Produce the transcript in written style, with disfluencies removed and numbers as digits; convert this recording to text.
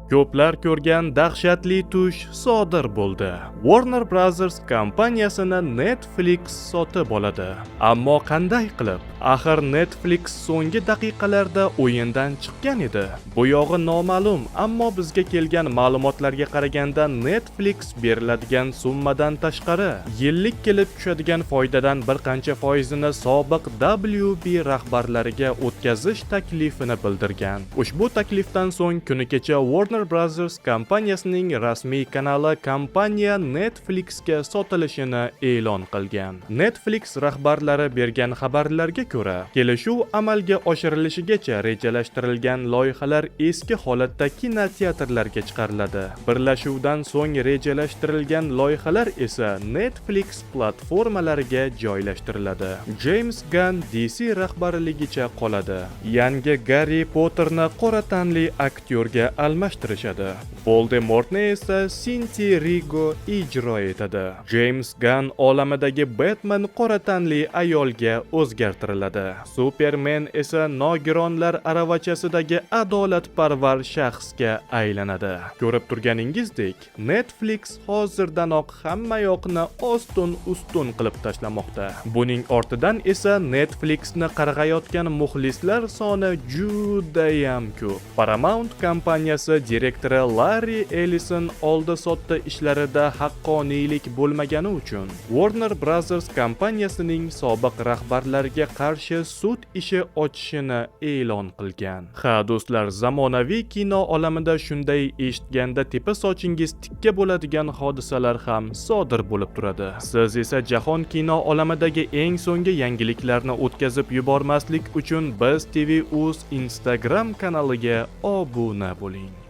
Ko'plar ko'rgan dahshatli tush sodir bo'ldi. Warner Brothers kompaniyasini Netflix sotib oladi. Ammo qanday qilib? Axir Netflix so'nggi daqiqalarda o'yindan chiqqan edi. Bu yog'i noma'lum, ammo bizga kelgan ma'lumotlarga qaraganda Netflix beriladigan summadan tashqari yillik kelib tushadigan foydadan bir qancha foizini sobiq WB rahbarlariga o'tkazish taklifini bildirgan. Ushbu taklifdan so'ng kuni kecha Warner Brothers kompaniyasining rasmiy kanali kompaniya Netflixga sotilishini e'lon qilgan. Netflix rahbarlari bergan xabarlarga ko'ra, kelishuv amalga oshirilishigacha rejalashtirilgan loyihalar eski holatda kinoteatrlarga chiqariladi. Birlashuvdan so'ng rejalashtirilgan loyihalar esa Netflix platformalariga joylashtiriladi. James Gunn DC rahbarligicha qoladi. Yangi Garri Potterni qora tanli aktyorga almashtirishadi. Voldemortni esa Sinti Rigo ijro etadi. James Gunn olamidagi Batman qora tanli ayolga o'zgartiriladi. Superman esa nogironlar aravachasidagi adolatparvar shaxsga aylanadi. Ko'rib turganingizdek, Netflix hozirdanoq hamma yoqni ostun-ustun qilib tashlamoqda. Buning ortidan esa Netflixni qarg'ayotgan muxlislar soni judayam ko'p. Paramount kompaniyasi direktori Larry Ellison oldi-sotdi ishlarida haqqoniylik bo'lmagani uchun Warner Brothers kompaniyasining sobiq rahbarlariga qarshi sud ishi ochishini e'lon qilgan. Ha do'stlar, zamonaviy kino olamida shunday eshitganda tepa sochingiz tikka bo'ladigan hodisalar ham sodir bo'lib turadi. Siz esa jahon kino olamidagi eng so'nggi yangiliklarni o'tkazib yubormaslik uchun Biz TV.uz Instagram kanaliga obuna bo'ling.